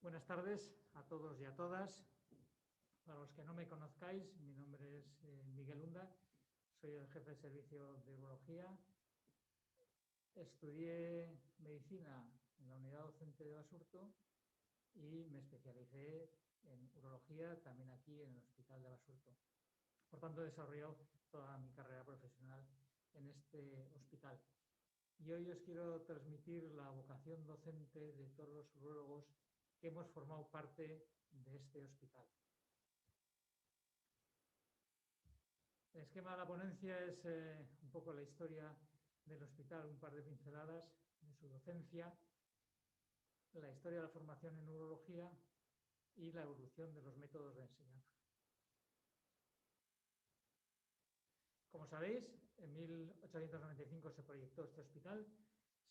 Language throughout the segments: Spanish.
Buenas tardes a todos y a todas. Para los que no me conozcáis, mi nombre es Miguel Unda, soy el jefe de servicio de urología. Estudié medicina en la unidad docente de Basurto y me especialicé en urología también aquí en el Hospital de Basurto. Por tanto, he desarrollado toda mi carrera profesional en este hospital. Y hoy os quiero transmitir la vocación docente de todos los urólogos que hemos formado parte de este hospital. El esquema de la ponencia es un poco la historia del hospital, un par de pinceladas de su docencia, la historia de la formación en urología y la evolución de los métodos de enseñanza. Como sabéis, en 1895 se proyectó este hospital,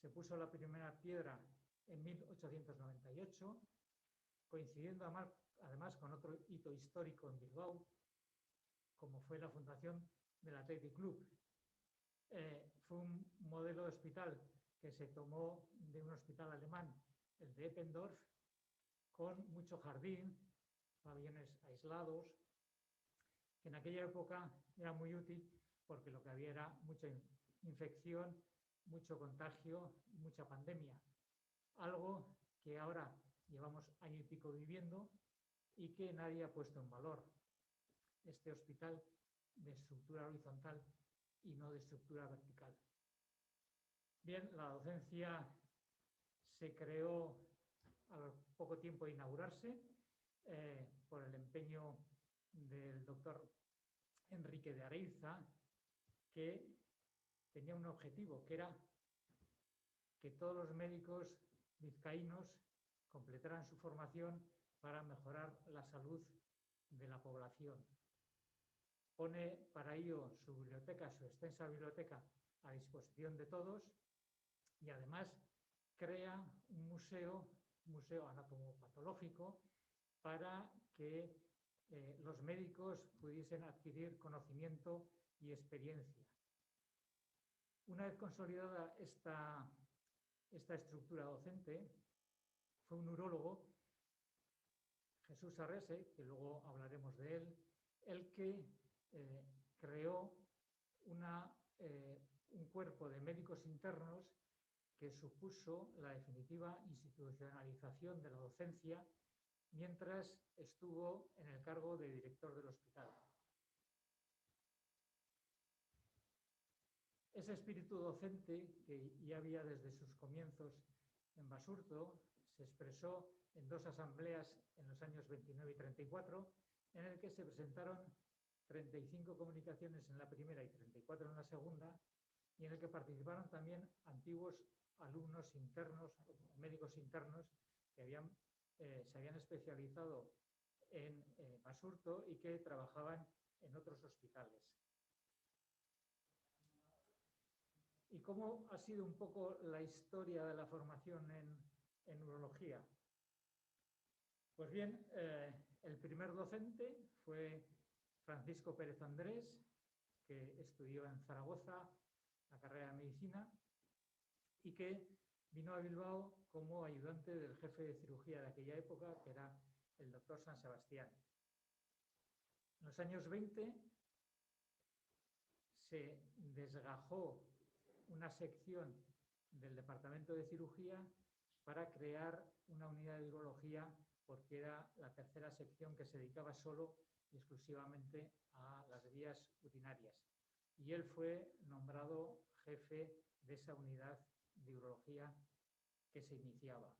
se puso la primera piedra en 1898, coincidiendo además con otro hito histórico en Bilbao, como fue la fundación del Athletic Club. Fue un modelo de hospital que se tomó de un hospital alemán, el de Eppendorf, con mucho jardín, pabellones aislados, que en aquella época era muy útil porque lo que había era mucha infección, mucho contagio, mucha pandemia. Algo que ahora llevamos año y pico viviendo y que nadie ha puesto en valor. Este hospital de estructura horizontal y no de estructura vertical. Bien, la docencia se creó al poco tiempo de inaugurarse por el empeño del doctor Enrique de Areiza, que tenía un objetivo, que era que todos los médicos vizcaínos completaran su formación para mejorar la salud de la población. Pone para ello su biblioteca, su extensa biblioteca, a disposición de todos y además crea un museo anatomopatológico para que los médicos pudiesen adquirir conocimiento y experiencia. Una vez consolidada esta estructura docente, fue un urólogo, Jesús Arrese, que luego hablaremos de él, el que creó un cuerpo de médicos internos que supuso la definitiva institucionalización de la docencia mientras estuvo en el cargo de director del hospital. Ese espíritu docente, que ya había desde sus comienzos en Basurto, se expresó en dos asambleas en los años 29 y 34, en el que se presentaron 35 comunicaciones en la primera y 34 en la segunda, y en el que participaron también antiguos alumnos internos, médicos internos, que se habían especializado en Basurto y que trabajaban en otros hospitales. ¿Y cómo ha sido un poco la historia de la formación en urología? Pues bien, el primer docente fue Francisco Pérez Andrés, que estudió en Zaragoza la carrera de medicina y que vino a Bilbao como ayudante del jefe de cirugía de aquella época, que era el doctor San Sebastián. En los años 20 se desgajó una sección del departamento de cirugía para crear una unidad de urología, porque era la tercera sección que se dedicaba solo y exclusivamente a las vías urinarias. Y él fue nombrado jefe de esa unidad de urología que se iniciaba.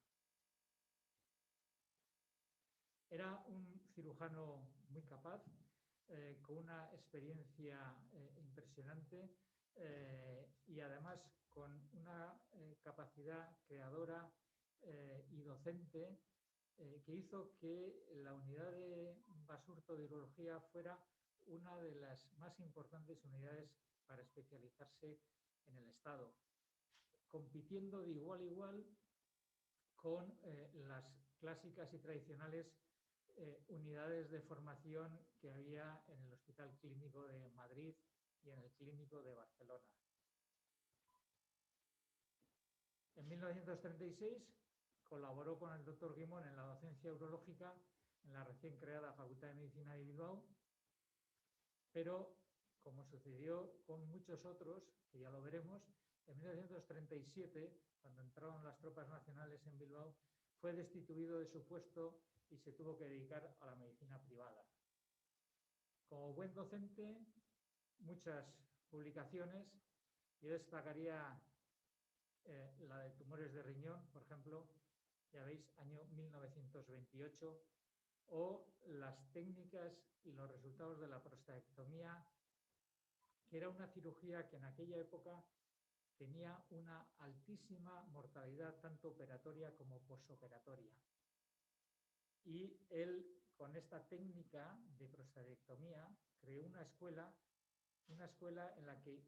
Era un cirujano muy capaz, con una experiencia impresionante y además con una capacidad creadora y docente que hizo que la unidad de Basurto de urología fuera una de las más importantes unidades para especializarse en el Estado, compitiendo de igual a igual con las clásicas y tradicionales unidades de formación que había en el Hospital Clínico de Madrid y en el Clínico de Barcelona. En 1936 Colaboró con el doctor Guimón en la docencia urológica en la recién creada Facultad de Medicina de Bilbao, pero, como sucedió con muchos otros, que ya lo veremos, en 1937, cuando entraron las tropas nacionales en Bilbao, fue destituido de su puesto y se tuvo que dedicar a la medicina privada. Como buen docente, muchas publicaciones. Yo destacaría la de tumores de riñón, por ejemplo, ya veis, año 1928, o las técnicas y los resultados de la prostatectomía, que era una cirugía que en aquella época tenía una altísima mortalidad, tanto operatoria como postoperatoria. Y él, con esta técnica de prostatectomía, creó una escuela en la que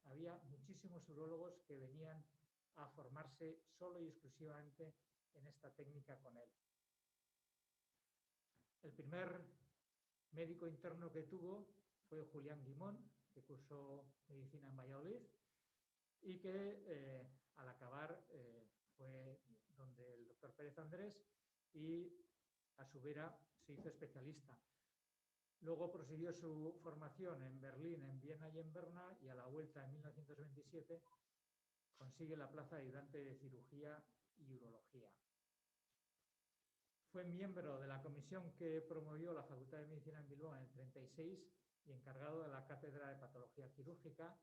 había muchísimos urólogos que venían a formarse solo y exclusivamente en esta técnica con él. El primer médico interno que tuvo fue Julián Guimón, que cursó medicina en Valladolid y que al acabar fue donde el doctor Pérez Andrés y a su vera se hizo especialista. Luego prosiguió su formación en Berlín, en Viena y en Berna, y a la vuelta en 1927 consigue la plaza de ayudante de cirugía y urología. Fue miembro de la comisión que promovió la Facultad de Medicina en Bilbao en el 36 y encargado de la cátedra de patología quirúrgica,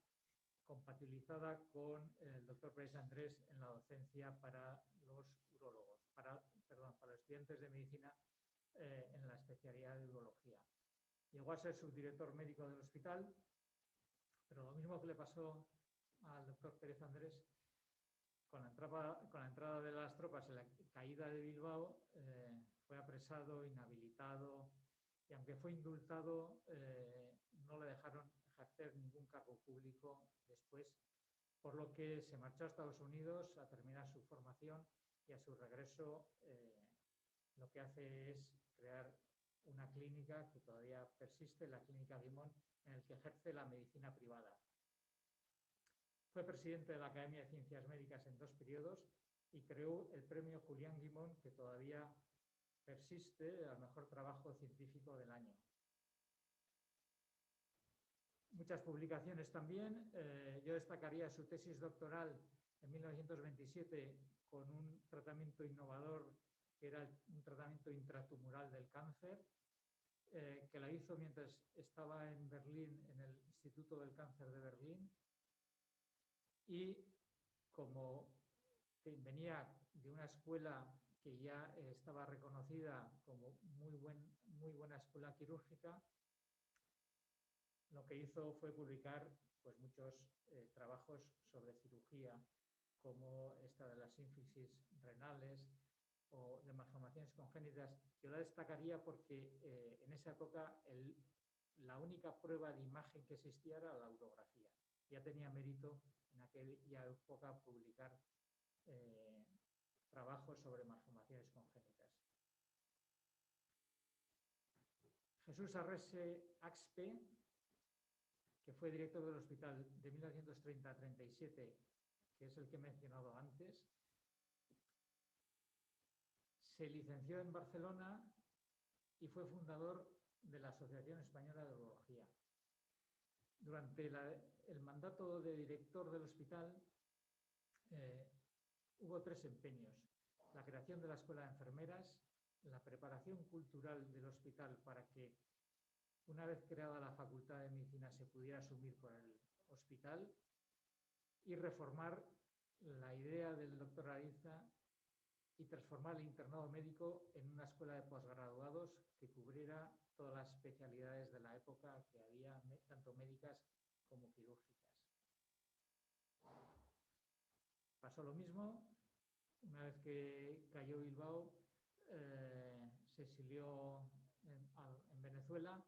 compatibilizada con el doctor Pérez Andrés en la docencia para los urólogos, para los estudiantes de medicina en la especialidad de urología. Llegó a ser subdirector médico del hospital, pero lo mismo que le pasó al doctor Pérez Andrés, con la entrada de las tropas en la caída de Bilbao, fue apresado, inhabilitado, y aunque fue indultado, no le dejaron ejercer ningún cargo público después, por lo que se marchó a Estados Unidos a terminar su formación y a su regreso lo que hace es crear una clínica que todavía persiste, la Clínica Guimón, en el que ejerce la medicina privada. Fue presidente de la Academia de Ciencias Médicas en 2 periodos y creó el premio Julián Guimón, que todavía persiste al mejor trabajo científico del año. Muchas publicaciones también. Yo destacaría su tesis doctoral en 1927 con un tratamiento innovador que era un tratamiento intratumoral del cáncer, que la hizo mientras estaba en Berlín, en el Instituto del Cáncer de Berlín, y como venía de una escuela que ya estaba reconocida como muy buena escuela quirúrgica, lo que hizo fue publicar pues, muchos trabajos sobre cirugía, como esta de las sínfisis renales o de malformaciones congénitas. Yo la destacaría porque en esa época la única prueba de imagen que existía era la urografía. Ya tenía mérito en aquella época publicar trabajos sobre malformaciones congénitas. Jesús Arrese Axpe, que fue director del hospital de 1930 a 37, que es el que he mencionado antes, se licenció en Barcelona y fue fundador de la Asociación Española de Urología. Durante el mandato de director del hospital hubo 3 empeños: la creación de la Escuela de Enfermeras, la preparación cultural del hospital para que, una vez creada la Facultad de Medicina, se pudiera asumir por el hospital, y reformar la idea del doctor Ariza y transformar el internado médico en una escuela de posgraduados que cubriera todas las especialidades de la época que había, tanto médicas como quirúrgicas. Pasó lo mismo. Una vez que cayó Bilbao, se exilió en Venezuela,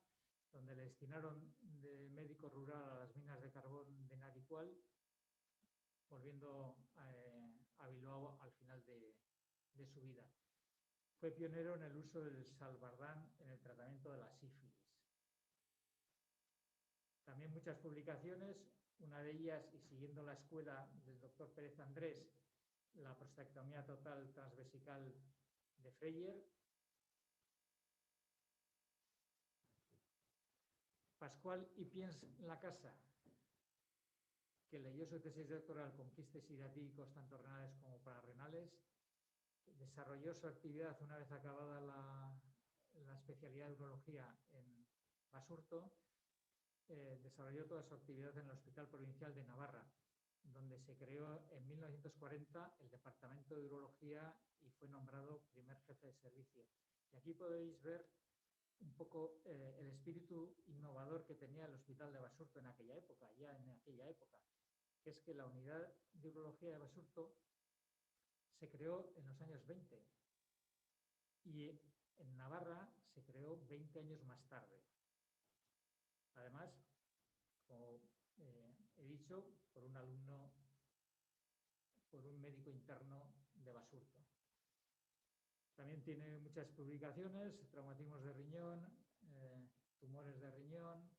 donde le destinaron de médico rural a las minas de carbón de Naricual, volviendo a Bilbao al final de su vida. Fue pionero en el uso del salbardán en el tratamiento de la sífilis. También muchas publicaciones, una de ellas, y siguiendo la escuela del doctor Pérez Andrés la prostatectomía total transvesical de Freyer. Pascual Ipiens Lacasa, que leyó su tesis doctoral con quistes hidratídicos tanto renales como pararenales, desarrolló su actividad una vez acabada la especialidad de urología en Basurto, desarrolló toda su actividad en el Hospital Provincial de Navarra, donde se creó en 1940 el Departamento de Urología y fue nombrado primer jefe de servicio. Y aquí podéis ver un poco el espíritu innovador que tenía el Hospital de Basurto en aquella época, que es que la unidad de urología de Basurto se creó en los años 20 y en Navarra se creó 20 años más tarde. Además, como he dicho, por un médico interno de Basurto. También tiene muchas publicaciones, traumatismos de riñón, tumores de riñón,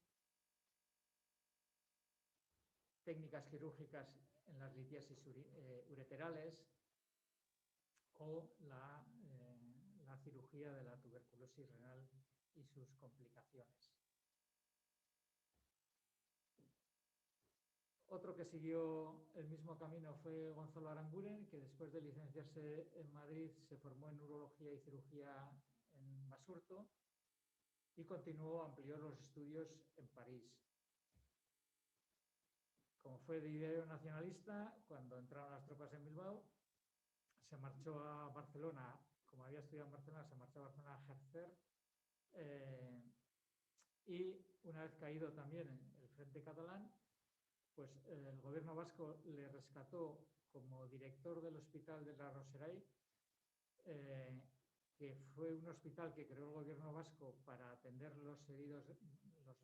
técnicas quirúrgicas en las litiasis ureterales o la cirugía de la tuberculosis renal y sus complicaciones. Otro que siguió el mismo camino fue Gonzalo Aranguren, que después de licenciarse en Madrid se formó en urología y cirugía en Basurto y amplió los estudios en París. Como fue de idea nacionalista, cuando entraron las tropas en Bilbao, se marchó a Barcelona. Como había estudiado en Barcelona, se marchó a Barcelona a ejercer. Y una vez caído también el Frente Catalán, pues el gobierno vasco le rescató como director del Hospital de la Roseray, que fue un hospital que creó el gobierno vasco para atender los heridos, los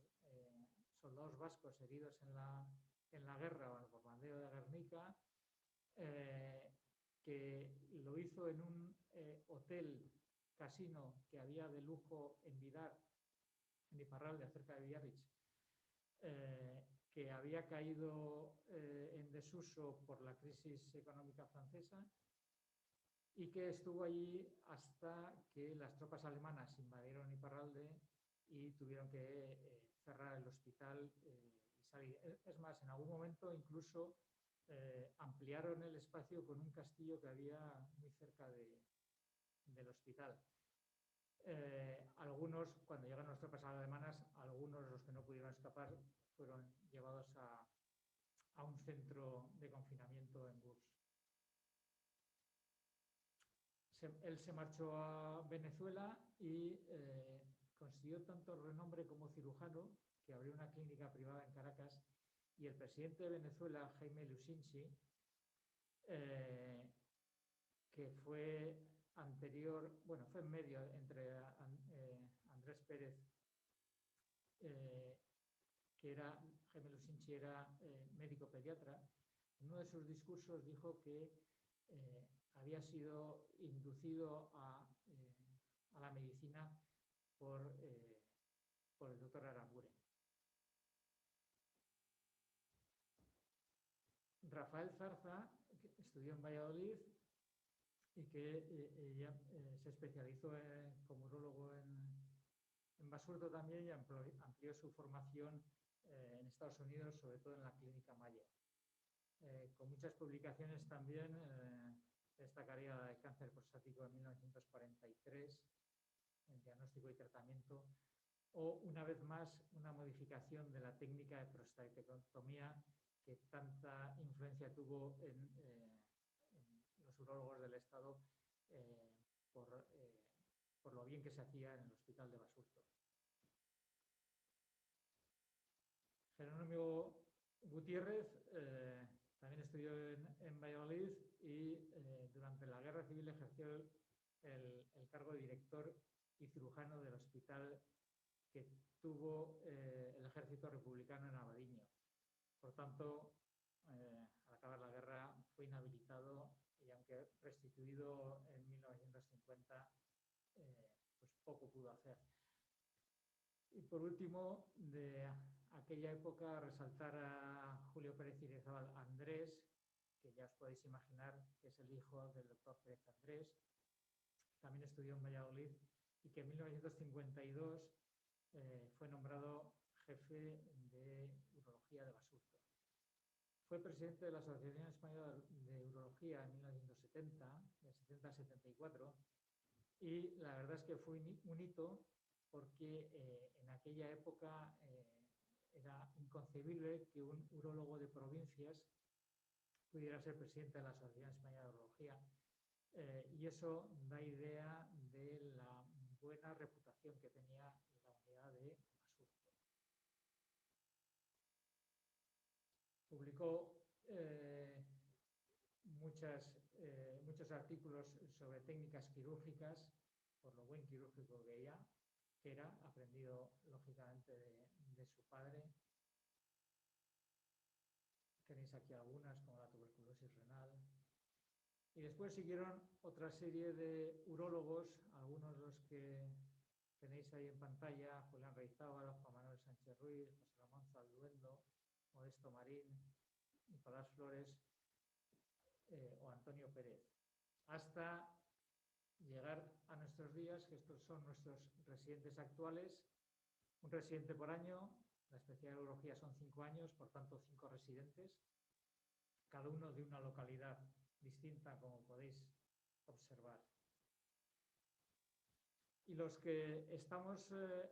soldados vascos heridos en la guerra o en el bombardeo de Guernica, que lo hizo en un hotel casino que había de lujo en Vidar, en Iparralde, cerca de Biarritz, que había caído en desuso por la crisis económica francesa y que estuvo allí hasta que las tropas alemanas invadieron Iparralde y tuvieron que cerrar el hospital y salir. Es más, en algún momento incluso ampliaron el espacio con un castillo que había muy cerca del hospital. Algunos, cuando llegaron las tropas alemanas, algunos de los que no pudieron escapar fueron llevados a un centro de confinamiento en Gurs. Él se marchó a Venezuela y consiguió tanto renombre como cirujano que abrió una clínica privada en Caracas, y el presidente de Venezuela, Jaime Lusinchi, que fue anterior, bueno, fue en medio entre Andrés Pérez, que era, Jaime Lusinchi era médico pediatra. En uno de sus discursos dijo que había sido inducido a la medicina por el doctor Aranguren. Rafael Zarza, que estudió en Valladolid y que ella se especializó como urólogo en Basurto también, y amplió su formación en Estados Unidos, sobre todo en la Clínica Mayo. Con muchas publicaciones también, destacaría la de cáncer prostático en 1943, en diagnóstico y tratamiento, o una vez más una modificación de la técnica de prostatectomía que tanta influencia tuvo en los urólogos del Estado por lo bien que se hacía en el Hospital de Basurto. Jerónimo Gutiérrez también estudió en Valladolid y durante la Guerra Civil ejerció el cargo de director y cirujano del hospital que tuvo el ejército republicano en Abadiño. Por tanto, al acabar la guerra fue inhabilitado y, aunque restituido en 1950, pues poco pudo hacer. Y por último, de aquella época, resaltar a Julio Pérez Irizabal Andrés, que ya os podéis imaginar que es el hijo del doctor Pérez Andrés, también estudió en Valladolid y que en 1952 fue nombrado jefe de urología de Basurto. Fue presidente de la Asociación Española de Urología en 1970, de 70 a 74, y la verdad es que fue un hito porque en aquella época era inconcebible que un urólogo de provincias pudiera ser presidente de la Asociación Española de Urología. Y eso da idea de la buena reputación que tenía la unidad de Basurto. Publicó muchos artículos sobre técnicas quirúrgicas, por lo buen quirúrgico que era, aprendido lógicamente de su padre. Tenéis aquí algunas, como la tuberculosis renal. Y después siguieron otra serie de urólogos, algunos de los que tenéis ahí en pantalla: Julián Reizábal, Juan Manuel Sánchez Ruiz, José Ramón Zalduendo, Modesto Marín, Nicolás Flores o Antonio Pérez, hasta llegar a nuestros días, que estos son nuestros residentes actuales. Un residente por año, la especialidad de urología son 5 años, por tanto 5 residentes, cada uno de una localidad distinta, como podéis observar. Y los que estamos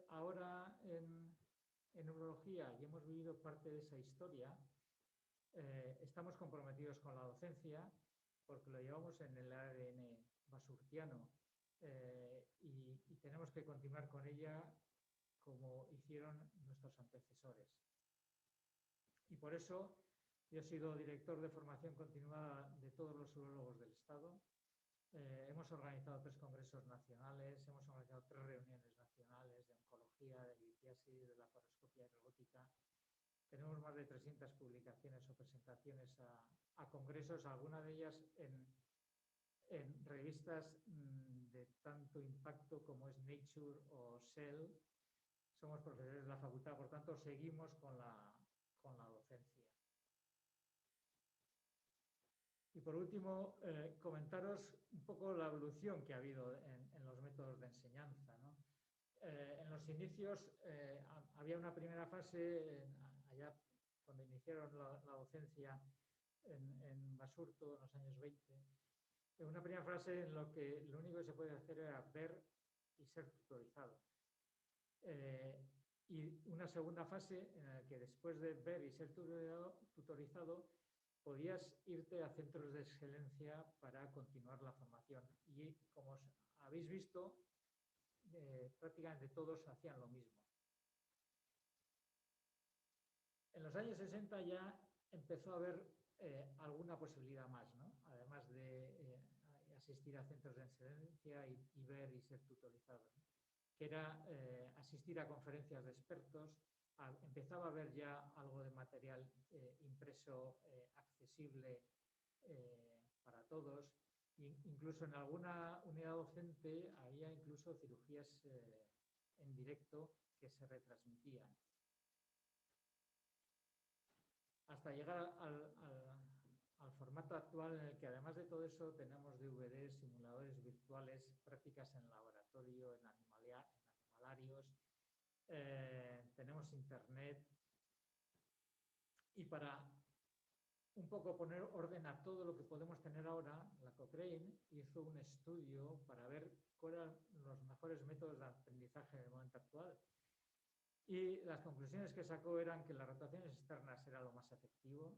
ahora en urología y hemos vivido parte de esa historia, estamos comprometidos con la docencia porque lo llevamos en el ADN basurtiano y tenemos que continuar con ella como hicieron nuestros antecesores. Y por eso yo he sido director de formación continuada de todos los urólogos del Estado. Hemos organizado 3 congresos nacionales, hemos organizado 3 reuniones nacionales de oncología, de litiasis, de laparoscopia y robótica. Tenemos más de 300 publicaciones o presentaciones a congresos, algunas de ellas en revistas de tanto impacto como es Nature o Cell. Somos profesores de la facultad, por tanto seguimos con la docencia. Y por último, comentaros un poco la evolución que ha habido en los métodos de enseñanza, ¿no? En los inicios había una primera fase, allá cuando iniciaron la docencia en Basurto, en los años 20, una primera fase en lo que lo único que se podía hacer era ver y ser tutorizado. Y una segunda fase en la que después de ver y ser tutorizado, podías irte a centros de excelencia para continuar la formación. Y como habéis visto, prácticamente todos hacían lo mismo. En los años 60 ya empezó a haber alguna posibilidad más, ¿no? Además de asistir a centros de excelencia y ver y ser tutorizado, ¿no? Que era asistir a conferencias de expertos. Empezaba a haber ya algo de material impreso accesible para todos. Incluso en alguna unidad docente había incluso cirugías en directo que se retransmitían. Hasta llegar al formato actual en el que además de todo eso tenemos DVDs, simuladores virtuales, prácticas en laboratorio, en animalarios, tenemos internet. Y para un poco poner orden a todo lo que podemos tener ahora, la Cochrane hizo un estudio para ver cuáles eran los mejores métodos de aprendizaje en el momento actual. Y las conclusiones que sacó eran que las rotaciones externas era lo más efectivo,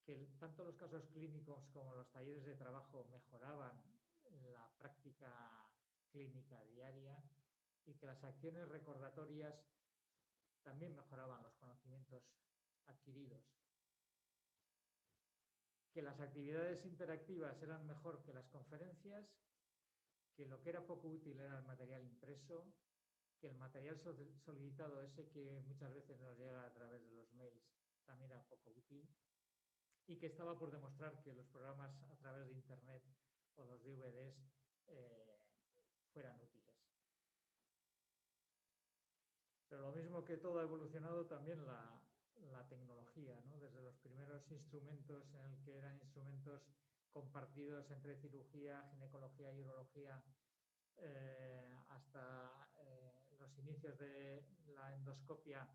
que tanto los casos clínicos como los talleres de trabajo mejoraban la práctica clínica diaria y que las acciones recordatorias también mejoraban los conocimientos adquiridos. Que las actividades interactivas eran mejor que las conferencias, que lo que era poco útil era el material impreso, que el material solicitado, ese que muchas veces nos llega a través de los mails, también era poco útil, y que estaba por demostrar que los programas a través de Internet o los DVDs fueran útiles. Pero lo mismo que todo ha evolucionado, también la la tecnología, ¿no? Desde los primeros instrumentos en el que eran instrumentos compartidos entre cirugía, ginecología y urología, hasta los inicios de la endoscopia,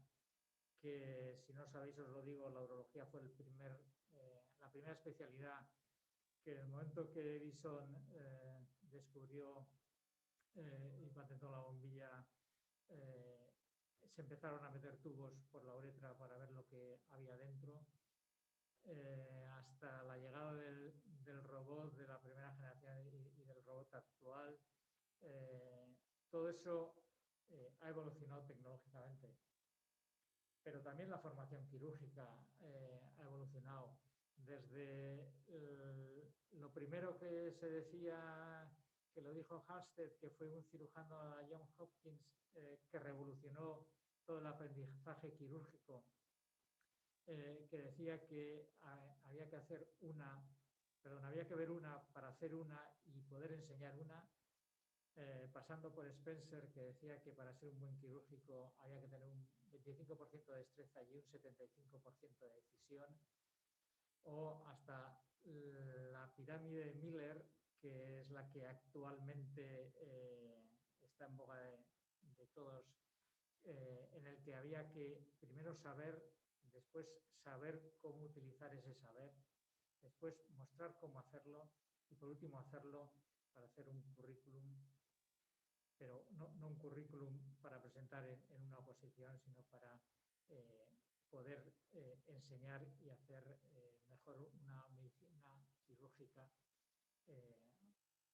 que si no sabéis os lo digo, la urología fue la primera especialidad que en el momento que Edison descubrió y patentó la bombilla, se empezaron a meter tubos por la uretra para ver lo que había dentro, hasta la llegada del robot de la primera generación y del robot actual. Todo eso ha evolucionado tecnológicamente, pero también la formación quirúrgica ha evolucionado. Desde lo primero que se decía, que lo dijo Halsted, que fue un cirujano a Johns Hopkins, que revolucionó todo el aprendizaje quirúrgico, que decía que había que ver una para hacer una y poder enseñar una, pasando por Spencer, que decía que para ser un buen quirúrgico había que tener un 25% de destreza y un 75% de decisión, o hasta la pirámide de Miller, que es la que actualmente está en boga de todos, en el que había que primero saber, después saber cómo utilizar ese saber, después mostrar cómo hacerlo y por último hacerlo para hacer un currículum, pero no un currículum para presentar en una oposición, sino para poder enseñar y hacer mejor una medicina quirúrgica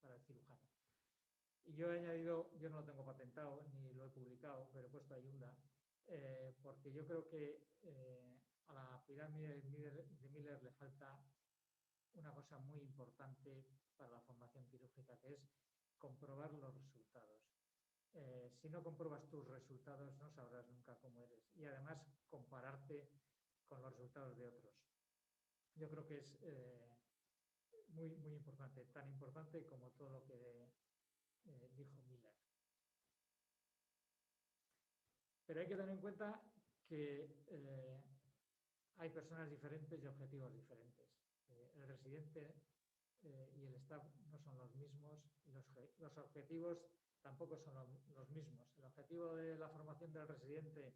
para el cirujano. Y yo he añadido, yo no lo tengo patentado ni lo he publicado, pero he puesto Ayunda, porque yo creo que a la pirámide de Miller le falta una cosa muy importante para la formación quirúrgica, que es comprobar los resultados. Si no compruebas tus resultados, no sabrás nunca cómo eres. Y además, compararte con los resultados de otros. Yo creo que es muy, muy importante, tan importante como todo lo que dijo Miller. Pero hay que tener en cuenta que hay personas diferentes y objetivos diferentes. El residente y el staff no son los mismos, y los objetivos tampoco son los mismos. El objetivo de la formación del residente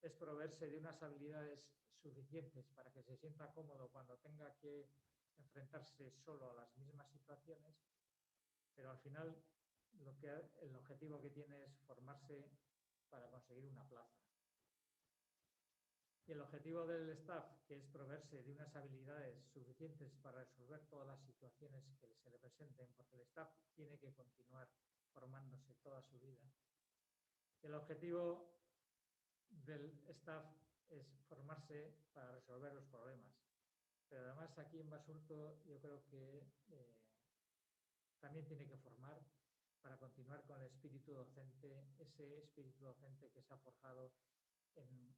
es proveerse de unas habilidades suficientes para que se sienta cómodo cuando tenga que enfrentarse solo a las mismas situaciones, pero al final el objetivo que tiene es formarse para conseguir una plaza. Y el objetivo del staff, que es proveerse de unas habilidades suficientes para resolver todas las situaciones que se le presenten, porque el staff tiene que continuar formándose toda su vida. El objetivo del staff es formarse para resolver los problemas. Pero además aquí en Basurto yo creo que también tiene que formar para continuar con el espíritu docente, ese espíritu docente que se ha forjado en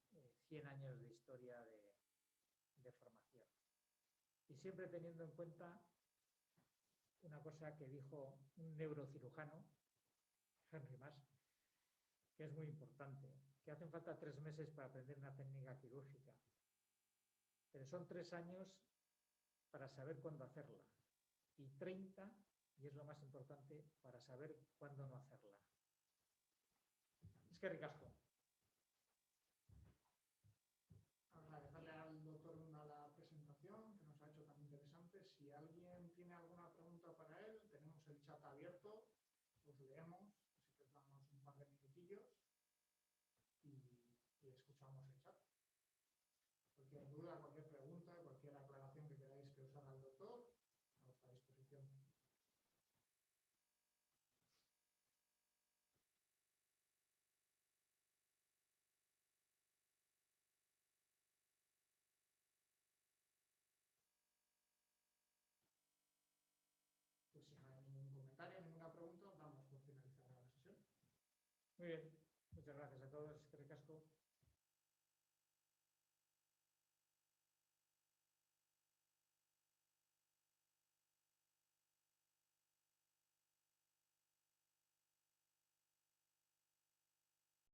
100 años de historia de formación. Y siempre teniendo en cuenta una cosa que dijo un neurocirujano, Henry Mass, que es muy importante, que hacen falta 3 meses para aprender una técnica quirúrgica, pero son 3 años para saber cuándo hacerla y 30, y es lo más importante, para saber cuándo no hacerla. Es que ricasco. Agradecerle al doctor Unda la presentación, que nos ha hecho tan interesante. Si alguien tiene alguna pregunta para él, tenemos el chat abierto, os leemos, así que os damos un par de minutillos y escuchamos el chat. Cualquier duda, cualquier pregunta, cualquier aclaración que queráis que os haga el doctor, a vuestra disposición. Pues si no hay ningún comentario, ninguna pregunta, damos por finalizada la sesión. Muy bien, muchas gracias a todos, es que ricasco.